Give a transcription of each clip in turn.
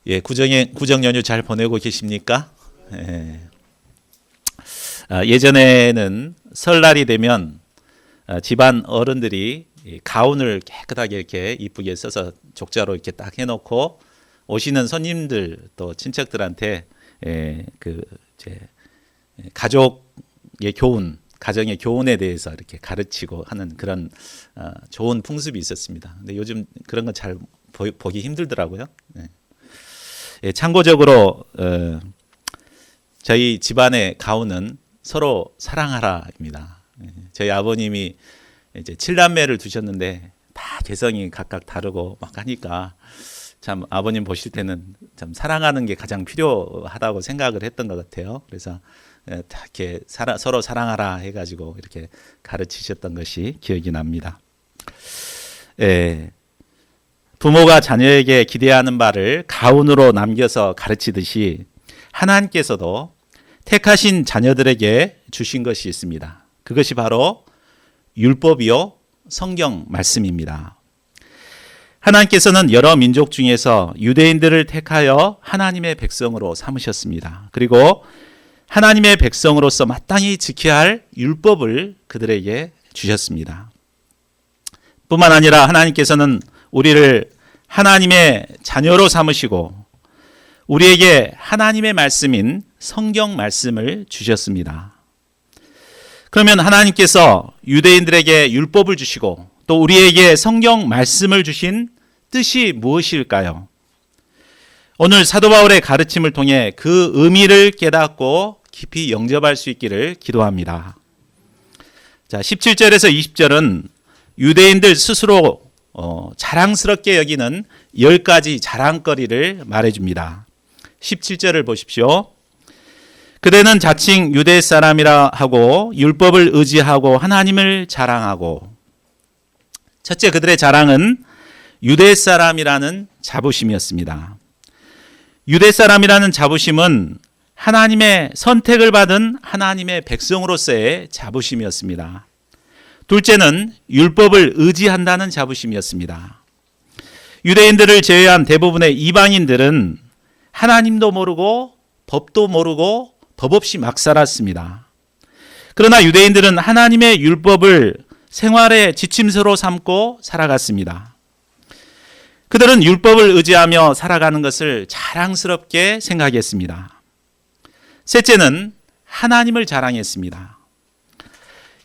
예, 구정 연휴 잘 보내고 계십니까? 예. 예전에는 설날이 되면 집안 어른들이 가운을 깨끗하게 이렇게 이쁘게 써서 족자로 이렇게 딱 해놓고 오시는 손님들 또 친척들한테 가족의 교훈, 가정의 교훈에 대해서 이렇게 가르치고 하는 그런 좋은 풍습이 있었습니다. 근데 요즘 그런 건 잘 보기 힘들더라고요. 네. 예, 참고적으로 저희 집안의 가훈은 서로 사랑하라입니다. 예, 저희 아버님이 이제 7남매를 두셨는데 다 개성이 각각 다르고 막 하니까 참 아버님 보실 때는 참 사랑하는 게 가장 필요하다고 생각을 했던 것 같아요. 그래서 다 이렇게 서로 사랑하라 해가지고 이렇게 가르치셨던 것이 기억이 납니다. 예. 부모가 자녀에게 기대하는 바를 가훈으로 남겨서 가르치듯이 하나님께서도 택하신 자녀들에게 주신 것이 있습니다. 그것이 바로 율법이요 성경 말씀입니다. 하나님께서는 여러 민족 중에서 유대인들을 택하여 하나님의 백성으로 삼으셨습니다. 그리고 하나님의 백성으로서 마땅히 지켜야 할 율법을 그들에게 주셨습니다. 뿐만 아니라 하나님께서는 우리를 하나님의 자녀로 삼으시고 우리에게 하나님의 말씀인 성경 말씀을 주셨습니다. 그러면 하나님께서 유대인들에게 율법을 주시고 또 우리에게 성경 말씀을 주신 뜻이 무엇일까요? 오늘 사도 바울의 가르침을 통해 그 의미를 깨닫고 깊이 영접할 수 있기를 기도합니다. 자, 17절에서 20절은 유대인들 스스로 자랑스럽게 여기는 10가지 자랑거리를 말해줍니다. 17절을 보십시오. 그대는 자칭 유대 사람이라 하고 율법을 의지하고 하나님을 자랑하고. 첫째, 그들의 자랑은 유대 사람이라는 자부심이었습니다. 유대 사람이라는 자부심은 하나님의 선택을 받은 하나님의 백성으로서의 자부심이었습니다. 둘째는 율법을 의지한다는 자부심이었습니다. 유대인들을 제외한 대부분의 이방인들은 하나님도 모르고 법도 모르고 법 없이 막 살았습니다. 그러나 유대인들은 하나님의 율법을 생활의 지침서로 삼고 살아갔습니다. 그들은 율법을 의지하며 살아가는 것을 자랑스럽게 생각했습니다. 셋째는 하나님을 자랑했습니다.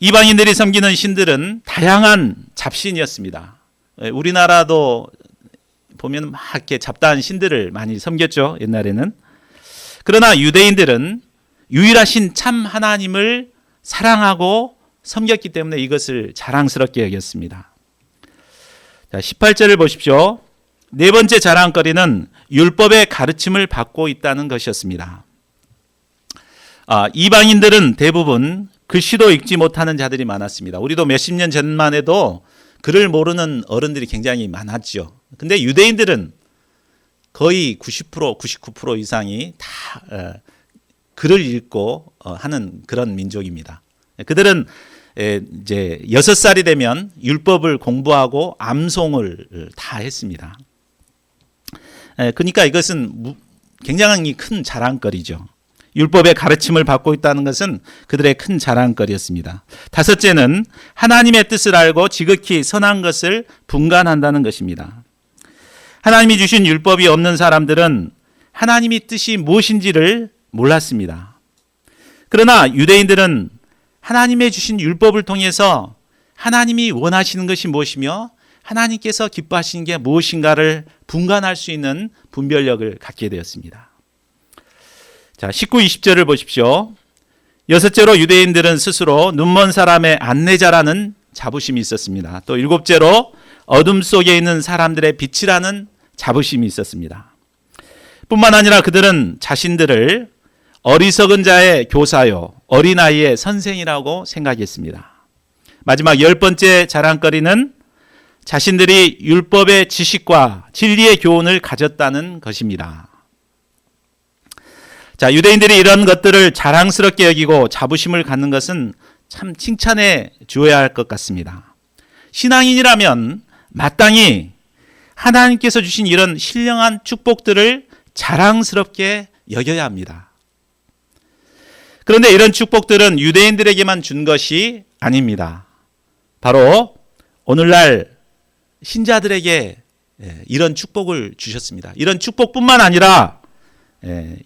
이방인들이 섬기는 신들은 다양한 잡신이었습니다. 우리나라도 보면 막 이렇게 잡다한 신들을 많이 섬겼죠, 옛날에는. 그러나 유대인들은 유일하신 참 하나님을 사랑하고 섬겼기 때문에 이것을 자랑스럽게 여겼습니다. 자, 18절을 보십시오. 네 번째 자랑거리는 율법의 가르침을 받고 있다는 것이었습니다. 이방인들은 대부분 글씨도 읽지 못하는 자들이 많았습니다. 우리도 몇십 년 전만 해도 글을 모르는 어른들이 굉장히 많았죠. 근데 유대인들은 거의 90%, 99% 이상이 다 글을 읽고 하는 그런 민족입니다. 그들은 이제 6살이 되면 율법을 공부하고 암송을 다 했습니다. 그러니까 이것은 굉장히 큰 자랑거리죠. 율법의 가르침을 받고 있다는 것은 그들의 큰 자랑거리였습니다. 다섯째는 하나님의 뜻을 알고 지극히 선한 것을 분간한다는 것입니다. 하나님이 주신 율법이 없는 사람들은 하나님의 뜻이 무엇인지를 몰랐습니다. 그러나 유대인들은 하나님의 주신 율법을 통해서 하나님이 원하시는 것이 무엇이며 하나님께서 기뻐하시는 게 무엇인가를 분간할 수 있는 분별력을 갖게 되었습니다. 자, 19, 20절을 보십시오. 여섯째로 유대인들은 스스로 눈먼 사람의 안내자라는 자부심이 있었습니다. 또 일곱째로 어둠 속에 있는 사람들의 빛이라는 자부심이 있었습니다. 뿐만 아니라 그들은 자신들을 어리석은 자의 교사요, 어린아이의 선생이라고 생각했습니다. 마지막 10번째 자랑거리는 자신들이 율법의 지식과 진리의 교훈을 가졌다는 것입니다. 자, 유대인들이 이런 것들을 자랑스럽게 여기고 자부심을 갖는 것은 참 칭찬해 주어야 할 것 같습니다. 신앙인이라면 마땅히 하나님께서 주신 이런 신령한 축복들을 자랑스럽게 여겨야 합니다. 그런데 이런 축복들은 유대인들에게만 준 것이 아닙니다. 바로 오늘날 신자들에게 이런 축복을 주셨습니다. 이런 축복뿐만 아니라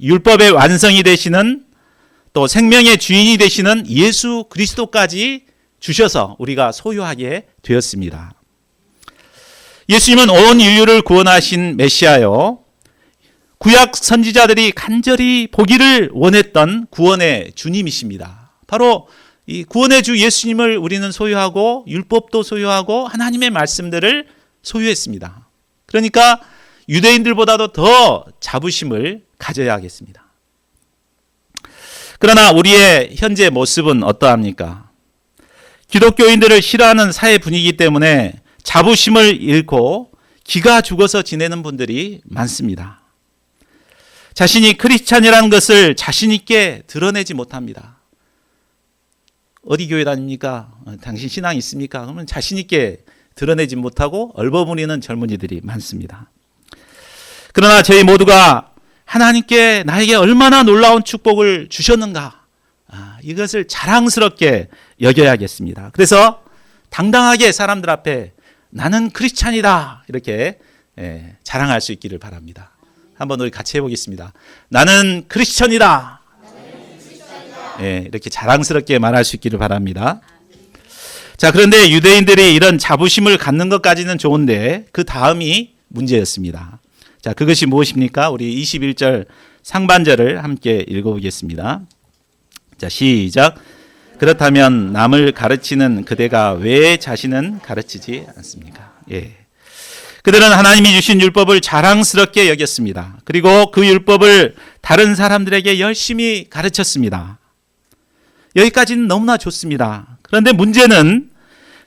율법의 완성이 되시는 또 생명의 주인이 되시는 예수 그리스도까지 주셔서 우리가 소유하게 되었습니다. 예수님은 온 인류를 구원하신 메시아요. 구약 선지자들이 간절히 보기를 원했던 구원의 주님이십니다. 바로 이 구원의 주 예수님을 우리는 소유하고 율법도 소유하고 하나님의 말씀들을 소유했습니다. 그러니까 유대인들보다도 더 자부심을 가져야 하겠습니다. 그러나 우리의 현재 모습은 어떠합니까? 기독교인들을 싫어하는 사회 분위기 때문에 자부심을 잃고 기가 죽어서 지내는 분들이 많습니다. 자신이 크리스찬이라는 것을 자신 있게 드러내지 못합니다. 어디 교회 다닙니까? 당신 신앙 있습니까? 그러면 자신 있게 드러내지 못하고 얼버무리는 젊은이들이 많습니다. 그러나 저희 모두가 하나님께 나에게 얼마나 놀라운 축복을 주셨는가, 이것을 자랑스럽게 여겨야겠습니다. 그래서 당당하게 사람들 앞에 나는 크리스찬이다 이렇게 자랑할 수 있기를 바랍니다. 한번 우리 같이 해보겠습니다. 나는 크리스천이다. 이렇게 자랑스럽게 말할 수 있기를 바랍니다. 자, 그런데 유대인들이 이런 자부심을 갖는 것까지는 좋은데 그 다음이 문제였습니다. 자, 그것이 무엇입니까? 우리 21절 상반절을 함께 읽어보겠습니다. 자, 시작. 그렇다면 남을 가르치는 그대가 왜 자신은 가르치지 않습니까? 그들은 하나님이 주신 율법을 자랑스럽게 여겼습니다. 그리고 그 율법을 다른 사람들에게 열심히 가르쳤습니다. 여기까지는 너무나 좋습니다. 그런데 문제는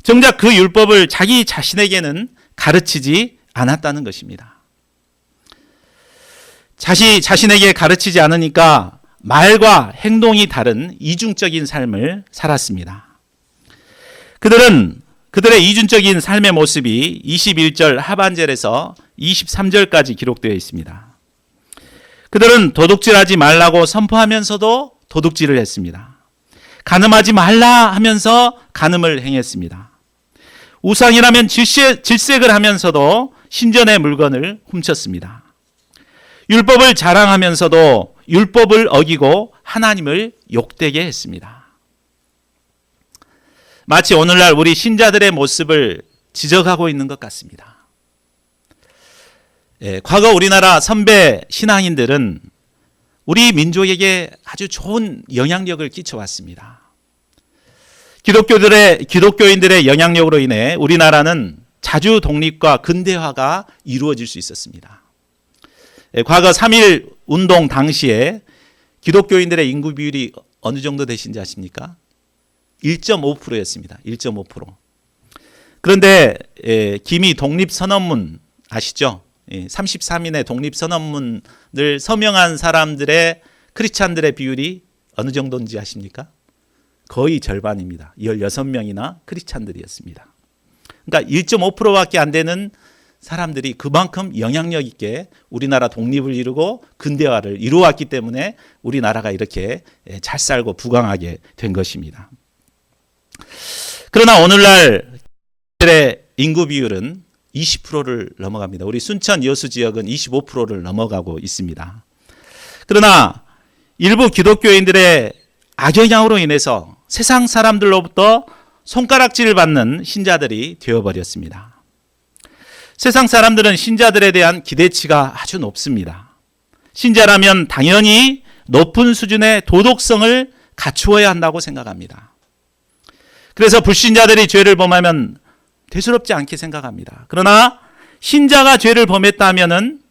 정작 그 율법을 자기 자신에게는 가르치지 않았다는 것입니다. 자신에게 가르치지 않으니까 말과 행동이 다른 이중적인 삶을 살았습니다. 그들의 이중적인 삶의 모습이 21절 하반절에서 23절까지 기록되어 있습니다. 그들은 도둑질하지 말라고 선포하면서도 도둑질을 했습니다. 간음하지 말라 하면서 간음을 행했습니다. 우상이라면 질색을 하면서도 신전의 물건을 훔쳤습니다. 율법을 자랑하면서도 율법을 어기고 하나님을 욕되게 했습니다. 마치 오늘날 우리 신자들의 모습을 지적하고 있는 것 같습니다. 과거 우리나라 선배 신앙인들은 우리 민족에게 아주 좋은 영향력을 끼쳐왔습니다. 기독교인들의 영향력으로 인해 우리나라는 자주 독립과 근대화가 이루어질 수 있었습니다. 과거 3.1 운동 당시에 기독교인들의 인구 비율이 어느 정도 되신지 아십니까? 1.5%였습니다. 1.5%. 그런데 기미 독립선언문 아시죠? 33인의 독립선언문을 서명한 사람들의 크리스찬들의 비율이 어느 정도인지 아십니까? 거의 절반입니다. 16명이나 크리스찬들이었습니다. 그러니까 1.5%밖에 안 되는 사람들이 그만큼 영향력 있게 우리나라 독립을 이루고 근대화를 이루어왔기 때문에 우리나라가 이렇게 잘 살고 부강하게 된 것입니다. 그러나 오늘날 인구 비율은 20%를 넘어갑니다. 우리 순천 여수 지역은 25%를 넘어가고 있습니다. 그러나 일부 기독교인들의 악영향으로 인해서 세상 사람들로부터 손가락질을 받는 신자들이 되어버렸습니다. 세상 사람들은 신자들에 대한 기대치가 아주 높습니다. 신자라면 당연히 높은 수준의 도덕성을 갖추어야 한다고 생각합니다. 그래서 불신자들이 죄를 범하면 대수롭지 않게 생각합니다. 그러나 신자가 죄를 범했다면은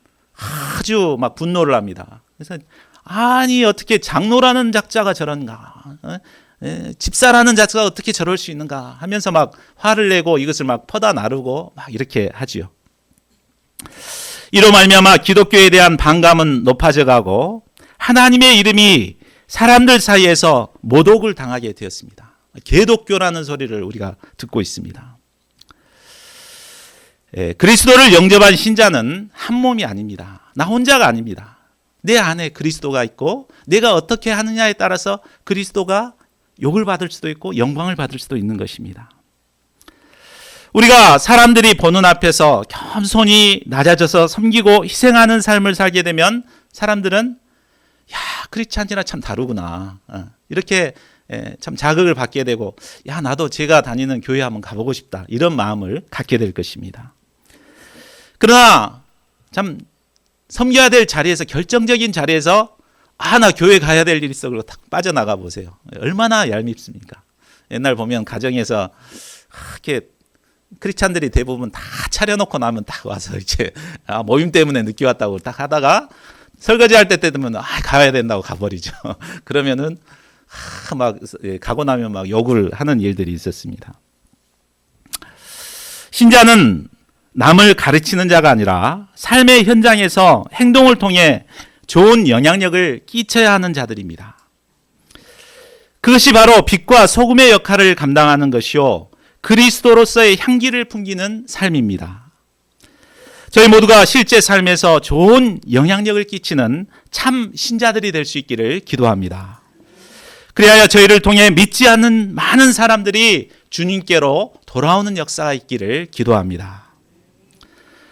아주 막 분노를 합니다. 그래서 아니 어떻게 장로라는 작자가 저런가, 집사라는 자가 어떻게 저럴 수 있는가 하면서 막 화를 내고 이것을 막 퍼다 나르고 막 이렇게 하지요. 이로 말미암아 기독교에 대한 반감은 높아져 가고 하나님의 이름이 사람들 사이에서 모독을 당하게 되었습니다. 개독교라는 소리를 우리가 듣고 있습니다. 그리스도를 영접한 신자는 한 몸이 아닙니다. 나 혼자가 아닙니다. 내 안에 그리스도가 있고 내가 어떻게 하느냐에 따라서 그리스도가 욕을 받을 수도 있고 영광을 받을 수도 있는 것입니다. 우리가 사람들이 보는 앞에서 겸손히 낮아져서 섬기고 희생하는 삶을 살게 되면 사람들은 야, 크리스찬이라 참 다르구나. 이렇게 참 자극을 받게 되고 야, 나도 제가 다니는 교회 한번 가보고 싶다. 이런 마음을 갖게 될 것입니다. 그러나 참 섬겨야 될 자리에서 결정적인 자리에서 나 교회 가야 될 일이 있어. 그러고 탁 빠져나가 보세요. 얼마나 얄밉습니까? 옛날 보면 가정에서 이렇게 크리스찬들이 대부분 다 차려놓고 나면 딱 와서 이제 모임 때문에 늦게 왔다고 딱 하다가 설거지 할 때 되면 가야 된다고 가버리죠. 그러면은 막 가고 나면 막 욕을 하는 일들이 있었습니다. 신자는 남을 가르치는 자가 아니라 삶의 현장에서 행동을 통해 좋은 영향력을 끼쳐야 하는 자들입니다. 그것이 바로 빛과 소금의 역할을 감당하는 것이요, 그리스도로서의 향기를 풍기는 삶입니다. 저희 모두가 실제 삶에서 좋은 영향력을 끼치는 참 신자들이 될 수 있기를 기도합니다. 그리하여 저희를 통해 믿지 않는 많은 사람들이 주님께로 돌아오는 역사가 있기를 기도합니다.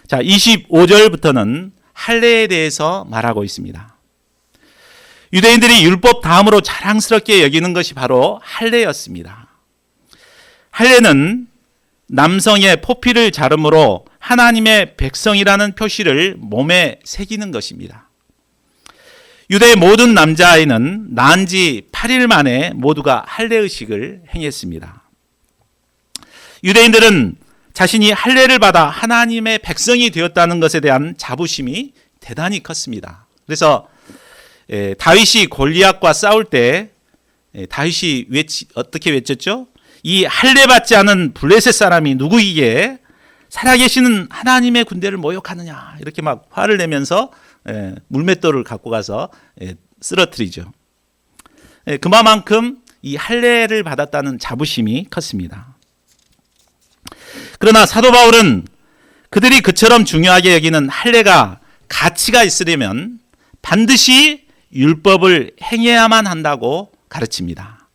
자, 25절부터는 할례에 대해서 말하고 있습니다. 유대인들이 율법 다음으로 자랑스럽게 여기는 것이 바로 할례였습니다. 할례는 남성의 포피를 자름으로 하나님의 백성이라는 표시를 몸에 새기는 것입니다. 유대의 모든 남자아이는 낳은 지 8일 만에 모두가 할례의식을 행했습니다. 유대인들은 자신이 할례를 받아 하나님의 백성이 되었다는 것에 대한 자부심이 대단히 컸습니다. 그래서 다윗이 골리앗과 싸울 때 다윗이 어떻게 외쳤죠? 이 할례 받지 않은 블레셋 사람이 누구이기에 살아계시는 하나님의 군대를 모욕하느냐, 이렇게 막 화를 내면서 물맷돌을 갖고 가서 쓰러뜨리죠. 그만큼 이 할례를 받았다는 자부심이 컸습니다. 그러나 사도 바울은 그들이 그처럼 중요하게 여기는 할례가 가치가 있으려면 반드시 율법을 행해야만 한다고 가르칩니다.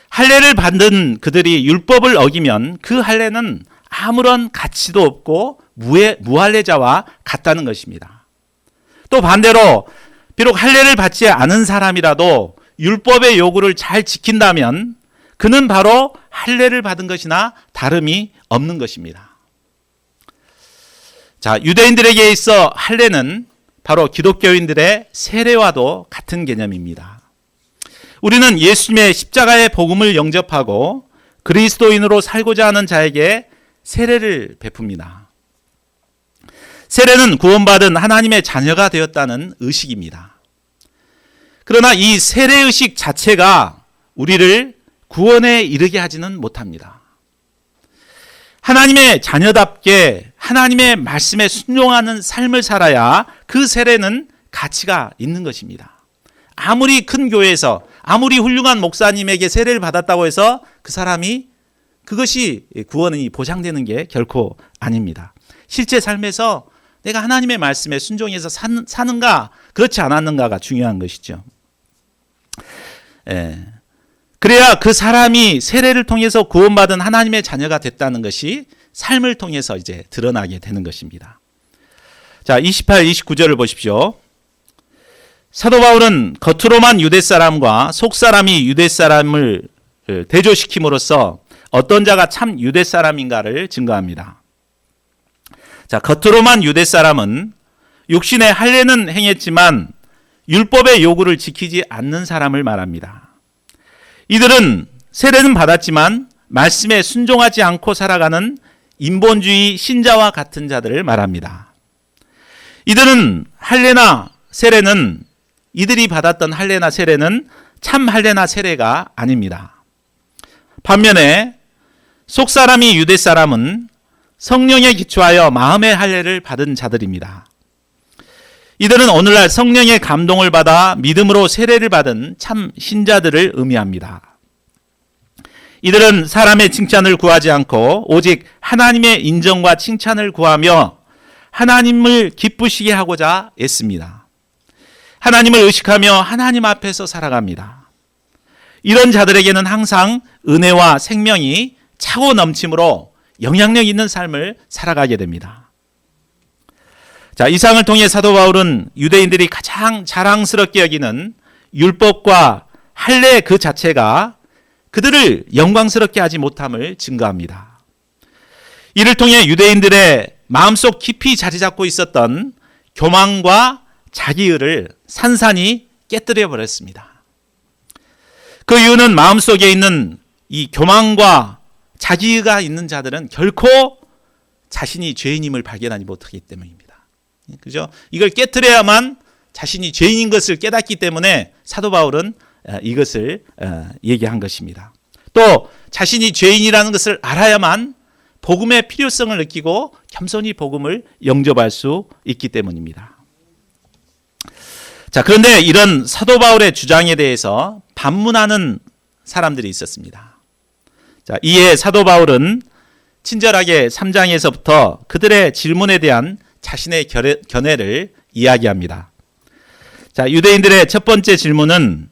할례를 받은 그들이 율법을 어기면 그 할례는 아무런 가치도 없고 무할례자와 같다는 것입니다. 또 반대로 비록 할례를 받지 않은 사람이라도 율법의 요구를 잘 지킨다면 그는 바로 할례를 받은 것이나 다름이 없는 것입니다. 자, 유대인들에게 있어 할례는 바로 기독교인들의 세례와도 같은 개념입니다. 우리는 예수님의 십자가의 복음을 영접하고 그리스도인으로 살고자 하는 자에게 세례를 베풉니다. 세례는 구원받은 하나님의 자녀가 되었다는 의식입니다. 그러나 이 세례의식 자체가 우리를 구원에 이르게 하지는 못합니다. 하나님의 자녀답게 하나님의 말씀에 순종하는 삶을 살아야 그 세례는 가치가 있는 것입니다. 아무리 큰 교회에서 아무리 훌륭한 목사님에게 세례를 받았다고 해서 그 사람이 그것이 구원이 보장되는 게 결코 아닙니다. 실제 삶에서 내가 하나님의 말씀에 순종해서 사는가 그렇지 않았는가가 중요한 것이죠. 그래야 그 사람이 세례를 통해서 구원받은 하나님의 자녀가 됐다는 것이 삶을 통해서 이제 드러나게 되는 것입니다. 자, 28, 29절을 보십시오. 사도 바울은 겉으로만 유대 사람과 속 사람이 유대 사람을 대조시킴으로써 어떤 자가 참 유대 사람인가를 증거합니다. 자, 겉으로만 유대 사람은 육신의 할례는 행했지만 율법의 요구를 지키지 않는 사람을 말합니다. 이들은 세례는 받았지만 말씀에 순종하지 않고 살아가는 인본주의 신자와 같은 자들을 말합니다. 이들은 할례나 세례는 이들이 받았던 할례나 세례는 참 할례나 세례가 아닙니다. 반면에 속 사람이 유대 사람은 성령에 기초하여 마음의 할례를 받은 자들입니다. 이들은 오늘날 성령의 감동을 받아 믿음으로 세례를 받은 참 신자들을 의미합니다. 이들은 사람의 칭찬을 구하지 않고 오직 하나님의 인정과 칭찬을 구하며 하나님을 기쁘시게 하고자 애씁니다. 하나님을 의식하며 하나님 앞에서 살아갑니다. 이런 자들에게는 항상 은혜와 생명이 차고 넘침으로 영향력 있는 삶을 살아가게 됩니다. 자, 이상을 통해 사도 바울은 유대인들이 가장 자랑스럽게 여기는 율법과 할례 그 자체가 그들을 영광스럽게 하지 못함을 증거합니다. 이를 통해 유대인들의 마음속 깊이 자리 잡고 있었던 교만과 자기의를 산산이 깨뜨려 버렸습니다. 그 이유는 마음속에 있는 이 교만과 자기의가 있는 자들은 결코 자신이 죄인임을 발견하지 못하기 때문입니다. 그죠? 이걸 깨뜨려야만 자신이 죄인인 것을 깨닫기 때문에 사도 바울은 이것을 얘기한 것입니다. 또 자신이 죄인이라는 것을 알아야만 복음의 필요성을 느끼고 겸손히 복음을 영접할 수 있기 때문입니다. 자, 그런데 이런 사도 바울의 주장에 대해서 반문하는 사람들이 있었습니다. 자, 이에 사도 바울은 친절하게 3장에서부터 그들의 질문에 대한 자신의 견해를 이야기합니다. 자, 유대인들의 첫 번째 질문은,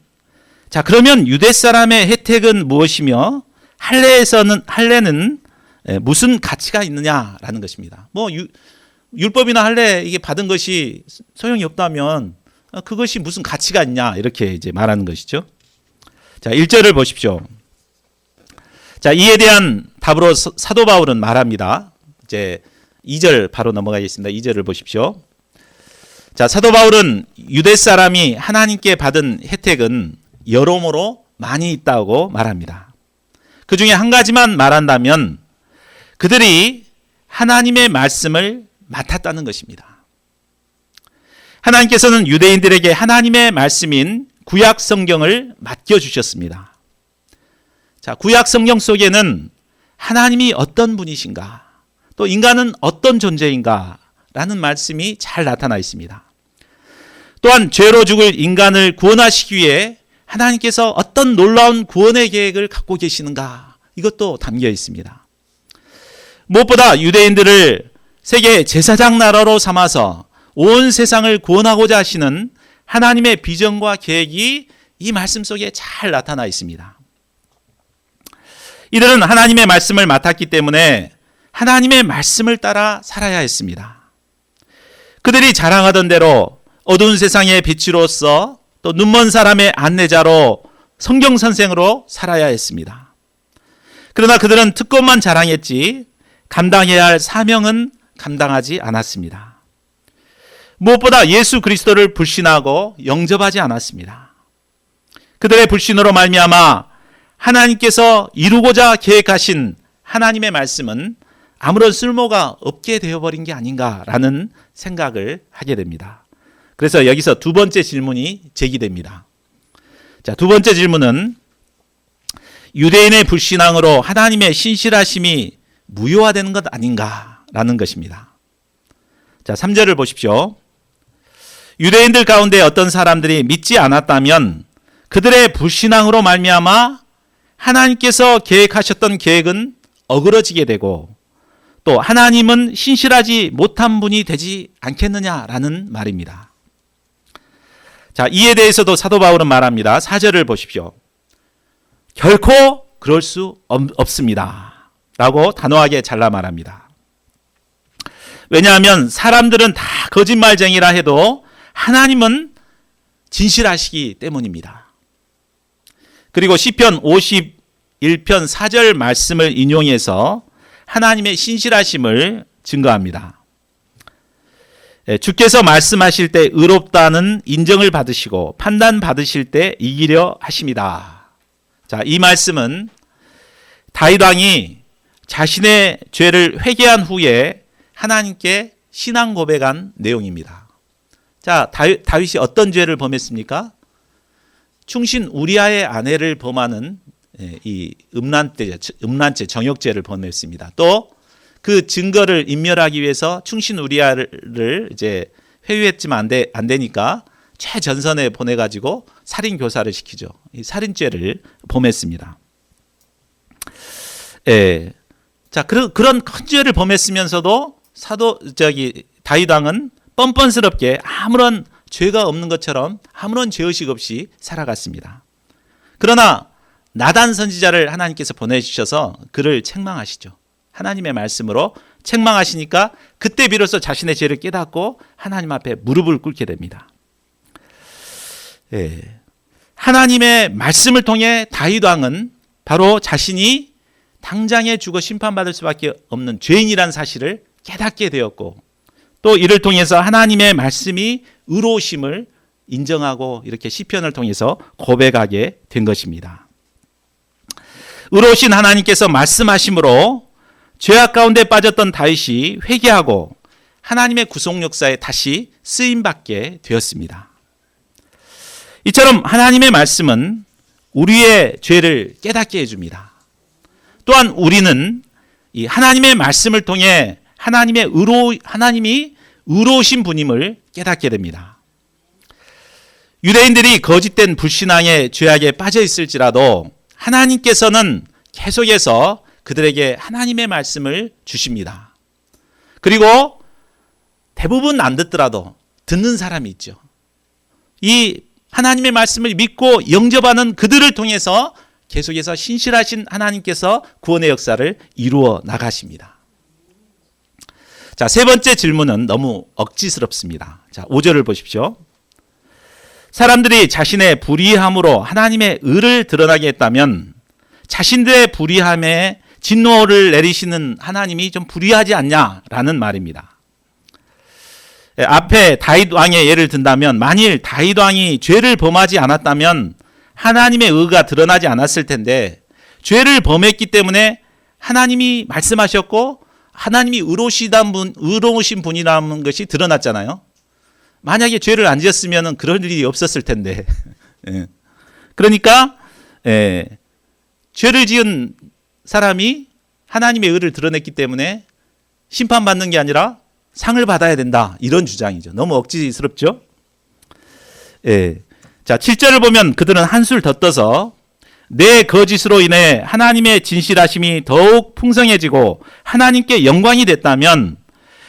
자, 그러면 유대 사람의 혜택은 무엇이며 할례는 무슨 가치가 있느냐라는 것입니다. 뭐 율법이나 할례 이게 받은 것이 소용이 없다면 그것이 무슨 가치가 있냐 이렇게 이제 말하는 것이죠. 자, 1절을 보십시오. 자, 이에 대한 답으로 사도 바울은 말합니다. 이제 2절 바로 넘어가겠습니다. 2절을 보십시오. 자, 사도 바울은 유대 사람이 하나님께 받은 혜택은 여러모로 많이 있다고 말합니다. 그 중에 한 가지만 말한다면 그들이 하나님의 말씀을 맡았다는 것입니다. 하나님께서는 유대인들에게 하나님의 말씀인 구약 성경을 맡겨주셨습니다. 자, 구약 성경 속에는 하나님이 어떤 분이신가, 또 인간은 어떤 존재인가 라는 말씀이 잘 나타나 있습니다. 또한 죄로 죽을 인간을 구원하시기 위해 하나님께서 어떤 놀라운 구원의 계획을 갖고 계시는가, 이것도 담겨 있습니다. 무엇보다 유대인들을 세계 제사장 나라로 삼아서 온 세상을 구원하고자 하시는 하나님의 비전과 계획이 이 말씀 속에 잘 나타나 있습니다. 이들은 하나님의 말씀을 맡았기 때문에 하나님의 말씀을 따라 살아야 했습니다. 그들이 자랑하던 대로 어두운 세상의 빛으로서 또 눈먼 사람의 안내자로 성경 선생으로 살아야 했습니다. 그러나 그들은 특권만 자랑했지 감당해야 할 사명은 감당하지 않았습니다. 무엇보다 예수 그리스도를 불신하고 영접하지 않았습니다. 그들의 불신으로 말미암아 하나님께서 이루고자 계획하신 하나님의 말씀은 아무런 쓸모가 없게 되어버린 게 아닌가라는 생각을 하게 됩니다. 그래서 여기서 두 번째 질문이 제기됩니다. 자, 두 번째 질문은 유대인의 불신앙으로 하나님의 신실하심이 무효화되는 것 아닌가라는 것입니다. 자, 3절을 보십시오. 유대인들 가운데 어떤 사람들이 믿지 않았다면 그들의 불신앙으로 말미암아 하나님께서 계획하셨던 계획은 어그러지게 되고 또 하나님은 신실하지 못한 분이 되지 않겠느냐라는 말입니다. 자, 이에 대해서도 사도 바울은 말합니다. 4절을 보십시오. 결코 그럴 수 없습니다 라고 단호하게 잘라 말합니다. 왜냐하면 사람들은 다 거짓말쟁이라 해도 하나님은 진실하시기 때문입니다. 그리고 시편 51편 4절 말씀을 인용해서 하나님의 신실하심을 증거합니다. 주께서 말씀하실 때 의롭다는 인정을 받으시고 판단받으실 때 이기려 하심이다. 자, 이 말씀은 다윗 왕이 자신의 죄를 회개한 후에 하나님께 신앙 고백한 내용입니다. 자, 다윗이 어떤 죄를 범했습니까? 충신 우리아의 아내를 범하는 이 음란죄, 정욕죄를 범했습니다. 또 그 증거를 인멸하기 위해서 충신 우리아를 이제 회유했지만 안 되니까 최전선에 보내가지고 살인 교사를 시키죠. 이 살인죄를 범했습니다. 자, 그런 큰 죄를 범했으면서도 다윗 왕은 뻔뻔스럽게 아무런 죄가 없는 것처럼 아무런 죄의식 없이 살아갔습니다. 그러나 나단 선지자를 하나님께서 보내주셔서 그를 책망하시죠. 하나님의 말씀으로 책망하시니까 그때 비로소 자신의 죄를 깨닫고 하나님 앞에 무릎을 꿇게 됩니다. 하나님의 말씀을 통해 다윗 왕은 바로 자신이 당장에 죽어 심판받을 수밖에 없는 죄인이라는 사실을 깨닫게 되었고, 또 이를 통해서 하나님의 말씀이 의로우심을 인정하고 이렇게 시편을 통해서 고백하게 된 것입니다. 의로우신 하나님께서 말씀하심으로 죄악 가운데 빠졌던 다윗이 회개하고 하나님의 구속 역사에 다시 쓰임받게 되었습니다. 이처럼 하나님의 말씀은 우리의 죄를 깨닫게 해줍니다. 또한 우리는 이 하나님의 말씀을 통해 하나님이 의로우신 분임을 깨닫게 됩니다. 유대인들이 거짓된 불신앙의 죄악에 빠져 있을지라도 하나님께서는 계속해서 그들에게 하나님의 말씀을 주십니다. 그리고 대부분 안 듣더라도 듣는 사람이 있죠. 이 하나님의 말씀을 믿고 영접하는 그들을 통해서 계속해서 신실하신 하나님께서 구원의 역사를 이루어 나가십니다. 자, 세 번째 질문은 너무 억지스럽습니다. 자, 5절을 보십시오. 사람들이 자신의 불의함으로 하나님의 의를 드러나게 했다면 자신들의 불의함에 진노를 내리시는 하나님이 좀 불의하지 않냐라는 말입니다. 앞에 다윗 왕의 예를 든다면 만일 다윗 왕이 죄를 범하지 않았다면 하나님의 의가 드러나지 않았을 텐데 죄를 범했기 때문에 하나님이 말씀하셨고 하나님이 의로우신 분이라는 것이 드러났잖아요. 만약에 죄를 안 지었으면 그런 일이 없었을 텐데. 그러니까 죄를 지은 사람이 하나님의 의를 드러냈기 때문에 심판받는 게 아니라 상을 받아야 된다. 이런 주장이죠. 너무 억지스럽죠? 자, 7절을 보면 그들은 한술 더 떠서 내 거짓으로 인해 하나님의 진실하심이 더욱 풍성해지고 하나님께 영광이 됐다면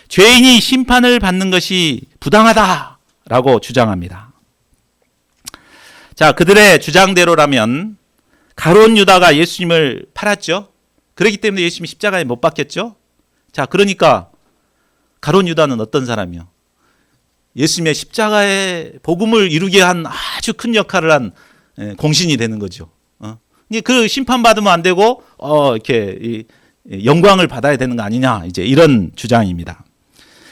죄인이 심판을 받는 것이 부당하다라고 주장합니다. 자, 그들의 주장대로라면 가룟 유다가 예수님을 팔았죠. 그렇기 때문에 예수님이 십자가에 못 박혔죠. 자, 그러니까 가룟 유다는 어떤 사람이요? 예수님의 십자가의 복음을 이루게 한 아주 큰 역할을 한 공신이 되는 거죠. 그 심판받으면 안 되고 이렇게 영광을 받아야 되는 거 아니냐, 이제 이런 주장입니다.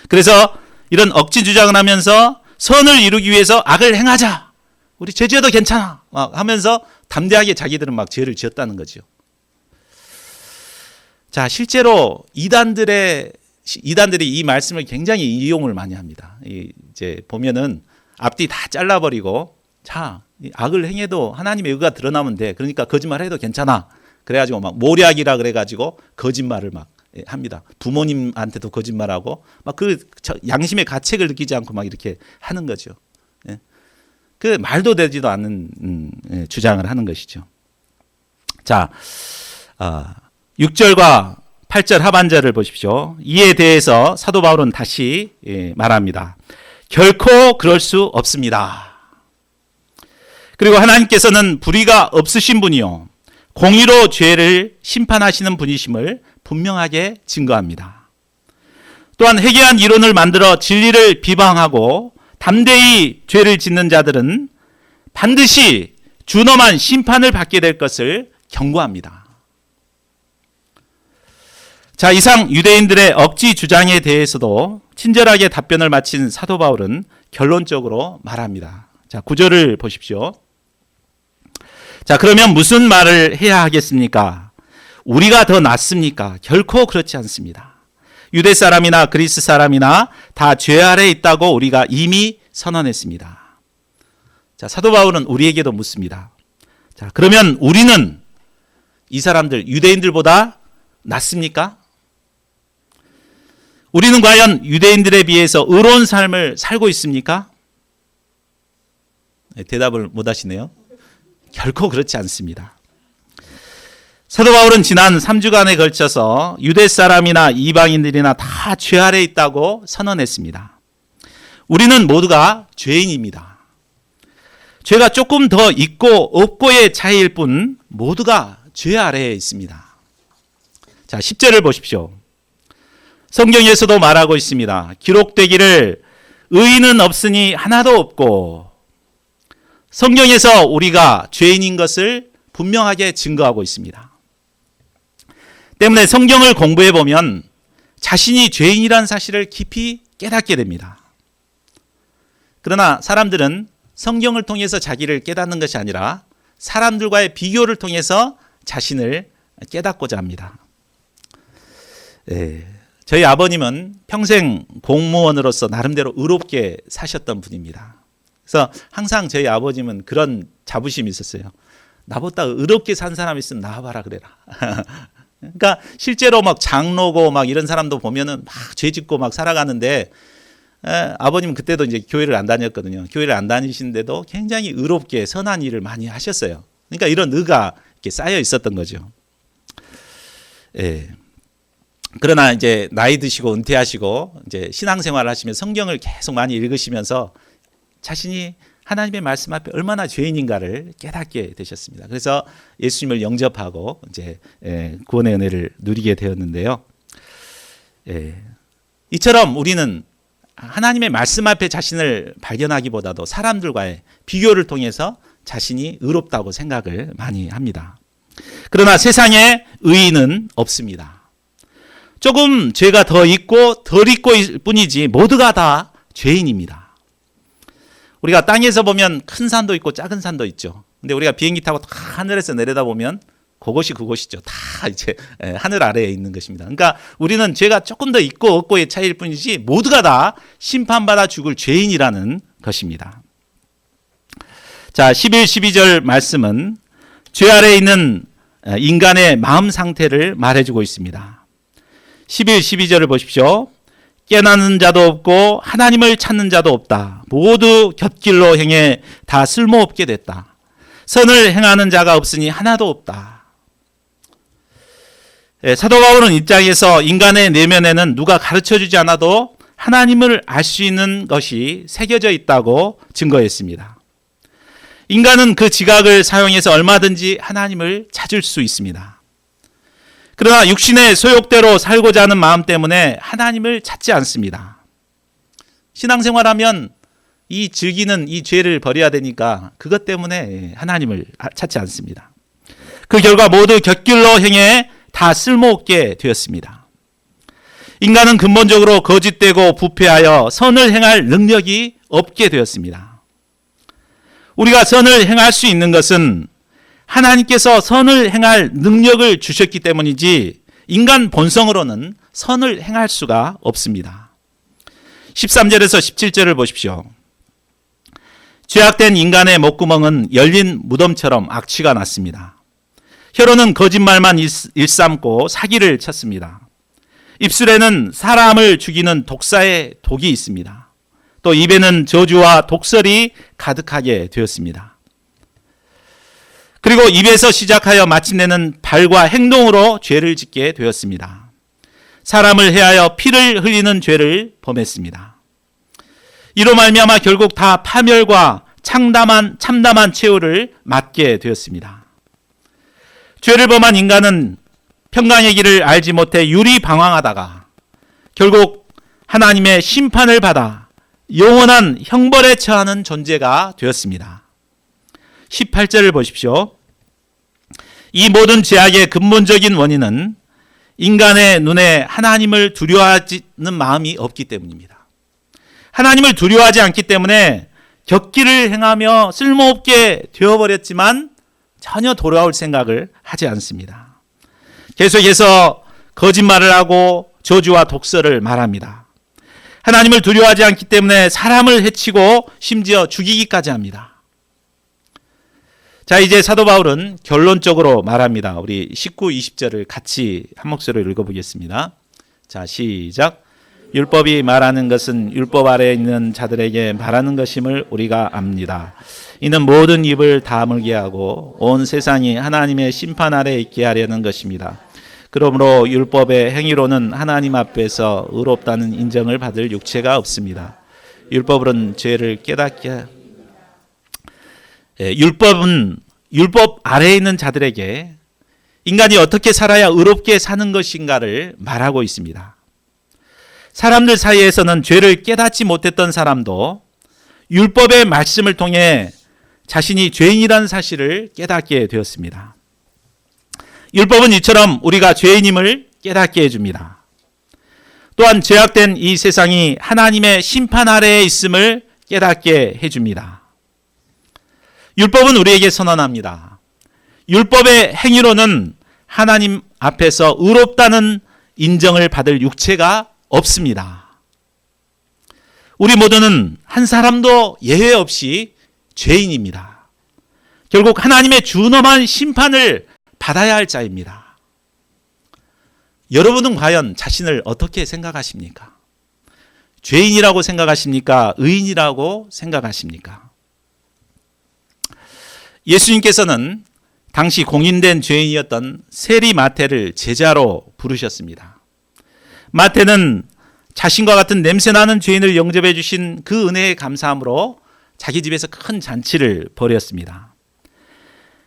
그래서 이런 억지 주장을 하면서 선을 이루기 위해서 악을 행하자, 우리 죄 지어도 괜찮아 막 하면서 담대하게 자기들은 막 죄를 지었다는 거죠. 자, 실제로 이단들이 이 말씀을 굉장히 이용을 많이 합니다. 이제 보면은 앞뒤 다 잘라버리고, 자, 악을 행해도 하나님의 의가 드러나면 돼. 그러니까 거짓말해도 괜찮아. 그래가지고 막 모략이라 그래가지고 거짓말을 막 합니다. 부모님한테도 거짓말하고 막 그 양심의 가책을 느끼지 않고 막 이렇게 하는 거죠. 그 말도 되지도 않는 주장을 하는 것이죠. 자, 6절과 8절 하반절을 보십시오. 이에 대해서 사도 바울은 다시 말합니다. 결코 그럴 수 없습니다. 그리고 하나님께서는 불의가 없으신 분이요 공의로 죄를 심판하시는 분이심을 분명하게 증거합니다. 또한 해괴한 이론을 만들어 진리를 비방하고 담대히 죄를 짓는 자들은 반드시 준엄한 심판을 받게 될 것을 경고합니다. 자, 이상 유대인들의 억지 주장에 대해서도 친절하게 답변을 마친 사도 바울은 결론적으로 말합니다. 자, 9절을 보십시오. 자, 그러면 무슨 말을 해야 하겠습니까? 우리가 더 낫습니까? 결코 그렇지 않습니다. 유대 사람이나 그리스 사람이나 다 죄 아래 있다고 우리가 이미 선언했습니다. 자, 사도 바울은 우리에게도 묻습니다. 자, 그러면 우리는 이 사람들, 유대인들보다 낫습니까? 우리는 과연 유대인들에 비해서 의로운 삶을 살고 있습니까? 대답을 못 하시네요. 결코 그렇지 않습니다. 사도 바울은 지난 3주간에 걸쳐서 유대 사람이나 이방인들이나 다 죄 아래 있다고 선언했습니다. 우리는 모두가 죄인입니다. 죄가 조금 더 있고 없고의 차이일 뿐 모두가 죄 아래에 있습니다. 자, 10절을 보십시오. 성경에서도 말하고 있습니다. 기록되기를 의인은 없으니 하나도 없고, 성경에서 우리가 죄인인 것을 분명하게 증거하고 있습니다. 때문에 성경을 공부해 보면 자신이 죄인이라는 사실을 깊이 깨닫게 됩니다. 그러나 사람들은 성경을 통해서 자기를 깨닫는 것이 아니라 사람들과의 비교를 통해서 자신을 깨닫고자 합니다. 저희 아버님은 평생 공무원으로서 나름대로 의롭게 사셨던 분입니다. 그래서 항상 저희 아버님은 그런 자부심이 있었어요. 나보다 의롭게 산 사람 있으면 나와봐라 그래라. 그러니까 실제로 막 장로고 막 이런 사람도 보면은 막 죄짓고 막 살아가는데, 아버님은 그때도 이제 교회를 안 다녔거든요. 교회를 안 다니시는데도 굉장히 의롭게 선한 일을 많이 하셨어요. 그러니까 이런 의가 이렇게 쌓여 있었던 거죠. 그러나 이제 나이 드시고 은퇴하시고 이제 신앙생활을 하시면 성경을 계속 많이 읽으시면서 자신이 하나님의 말씀 앞에 얼마나 죄인인가를 깨닫게 되셨습니다. 그래서 예수님을 영접하고 이제 구원의 은혜를 누리게 되었는데요. 이처럼 우리는 하나님의 말씀 앞에 자신을 발견하기보다도 사람들과의 비교를 통해서 자신이 의롭다고 생각을 많이 합니다. 그러나 세상에 의인은 없습니다. 조금 죄가 더 있고 덜 있고일 뿐이지 모두가 다 죄인입니다. 우리가 땅에서 보면 큰 산도 있고 작은 산도 있죠. 근데 우리가 비행기 타고 하늘에서 내려다보면 그곳이죠. 다 이제 하늘 아래에 있는 것입니다. 그러니까 우리는 죄가 조금 더 있고 없고의 차이일 뿐이지 모두가 다 심판받아 죽을 죄인이라는 것입니다. 자, 11, 12절 말씀은 죄 아래에 있는 인간의 마음 상태를 말해주고 있습니다. 11, 12절을 보십시오. 깨닫는 자도 없고 하나님을 찾는 자도 없다. 모두 곁길로 행해 다 쓸모없게 됐다. 선을 행하는 자가 없으니 하나도 없다. 사도 바울은 입장에서 인간의 내면에는 누가 가르쳐주지 않아도 하나님을 알 수 있는 것이 새겨져 있다고 증거했습니다. 인간은 그 지각을 사용해서 얼마든지 하나님을 찾을 수 있습니다. 그러나 육신의 소욕대로 살고자 하는 마음 때문에 하나님을 찾지 않습니다. 신앙생활하면 이 즐기는 이 죄를 버려야 되니까 그것 때문에 하나님을 찾지 않습니다. 그 결과 모두 곁길로 행해 다 쓸모없게 되었습니다. 인간은 근본적으로 거짓되고 부패하여 선을 행할 능력이 없게 되었습니다. 우리가 선을 행할 수 있는 것은 하나님께서 선을 행할 능력을 주셨기 때문이지 인간 본성으로는 선을 행할 수가 없습니다. 13절에서 17절을 보십시오. 죄악된 인간의 목구멍은 열린 무덤처럼 악취가 났습니다. 혀로는 거짓말만 일삼고 사기를 쳤습니다. 입술에는 사람을 죽이는 독사의 독이 있습니다. 또 입에는 저주와 독설이 가득하게 되었습니다. 그리고 입에서 시작하여 마침내는 발과 행동으로 죄를 짓게 되었습니다. 사람을 해하여 피를 흘리는 죄를 범했습니다. 이로 말미암아 결국 다 파멸과 참담한 최후를 맞게 되었습니다. 죄를 범한 인간은 평강의 길을 알지 못해 유리방황하다가 결국 하나님의 심판을 받아 영원한 형벌에 처하는 존재가 되었습니다. 18절을 보십시오. 이 모든 죄악의 근본적인 원인은 인간의 눈에 하나님을 두려워하는 마음이 없기 때문입니다. 하나님을 두려워하지 않기 때문에 곁길을 행하며 쓸모없게 되어버렸지만 전혀 돌아올 생각을 하지 않습니다. 계속해서 거짓말을 하고 저주와 독설을 말합니다. 하나님을 두려워하지 않기 때문에 사람을 해치고 심지어 죽이기까지 합니다. 자, 이제 사도 바울은 결론적으로 말합니다. 우리 19, 20절을 같이 한 목소리로 읽어보겠습니다. 자, 시작. 율법이 말하는 것은 율법 아래에 있는 자들에게 말하는 것임을 우리가 압니다. 이는 모든 입을 다물게 하고 온 세상이 하나님의 심판 아래에 있게 하려는 것입니다. 그러므로 율법의 행위로는 하나님 앞에서 의롭다는 인정을 받을 육체가 없습니다. 율법으로는 죄를 깨닫게 율법 아래에 있는 자들에게 인간이 어떻게 살아야 의롭게 사는 것인가를 말하고 있습니다. 사람들 사이에서는 죄를 깨닫지 못했던 사람도 율법의 말씀을 통해 자신이 죄인이라는 사실을 깨닫게 되었습니다. 율법은 이처럼 우리가 죄인임을 깨닫게 해줍니다. 또한 죄악된 이 세상이 하나님의 심판 아래에 있음을 깨닫게 해줍니다. 율법은 우리에게 선언합니다. 율법의 행위로는 하나님 앞에서 의롭다는 인정을 받을 육체가 없습니다. 우리 모두는 한 사람도 예외 없이 죄인입니다. 결국 하나님의 준엄한 심판을 받아야 할 자입니다. 여러분은 과연 자신을 어떻게 생각하십니까? 죄인이라고 생각하십니까? 의인이라고 생각하십니까? 예수님께서는 당시 공인된 죄인이었던 세리 마태를 제자로 부르셨습니다. 마태는 자신과 같은 냄새나는 죄인을 영접해 주신 그 은혜에 감사함으로 자기 집에서 큰 잔치를 벌였습니다.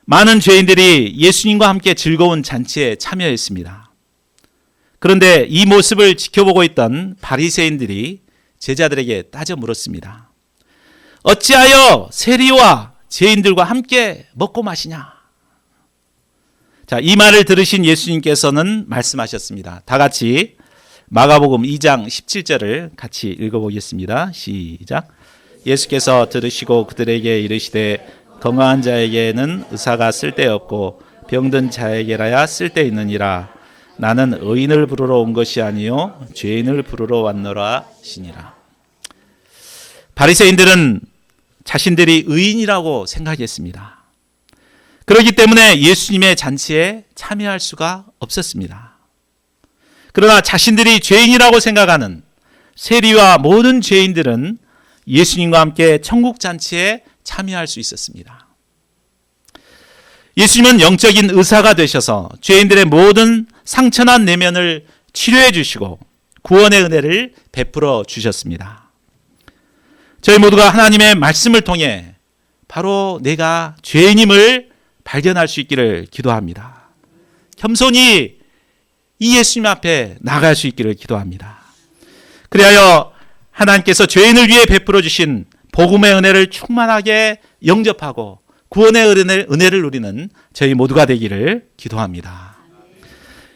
많은 죄인들이 예수님과 함께 즐거운 잔치에 참여했습니다. 그런데 이 모습을 지켜보고 있던 바리새인들이 제자들에게 따져 물었습니다. 어찌하여 세리와 죄인들과 함께 먹고 마시냐? 자, 이 말을 들으신 예수님께서는 말씀하셨습니다. 다 같이 마가복음 2장 17절을 같이 읽어보겠습니다. 시작. 예수께서 들으시고 그들에게 이르시되 건강한 자에게는 의사가 쓸데없고 병든 자에게라야 쓸데있느니라. 나는 의인을 부르러 온 것이 아니요 죄인을 부르러 왔노라 하시니라. 바리새인들은 자신들이 의인이라고 생각했습니다. 그렇기 때문에 예수님의 잔치에 참여할 수가 없었습니다. 그러나 자신들이 죄인이라고 생각하는 세리와 모든 죄인들은 예수님과 함께 천국 잔치에 참여할 수 있었습니다. 예수님은 영적인 의사가 되셔서 죄인들의 모든 상처난 내면을 치료해 주시고 구원의 은혜를 베풀어 주셨습니다. 저희 모두가 하나님의 말씀을 통해 바로 내가 죄인임을 발견할 수 있기를 기도합니다. 겸손히 이 예수님 앞에 나갈 수 있기를 기도합니다. 그리하여 하나님께서 죄인을 위해 베풀어 주신 복음의 은혜를 충만하게 영접하고 구원의 은혜를 누리는 저희 모두가 되기를 기도합니다.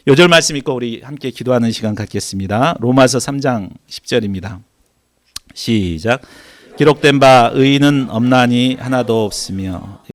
요절 말씀 읽고 우리 함께 기도하는 시간 갖겠습니다. 로마서 3장 10절입니다. 시작. 기록된 바 의인은 없나니 하나도 없으며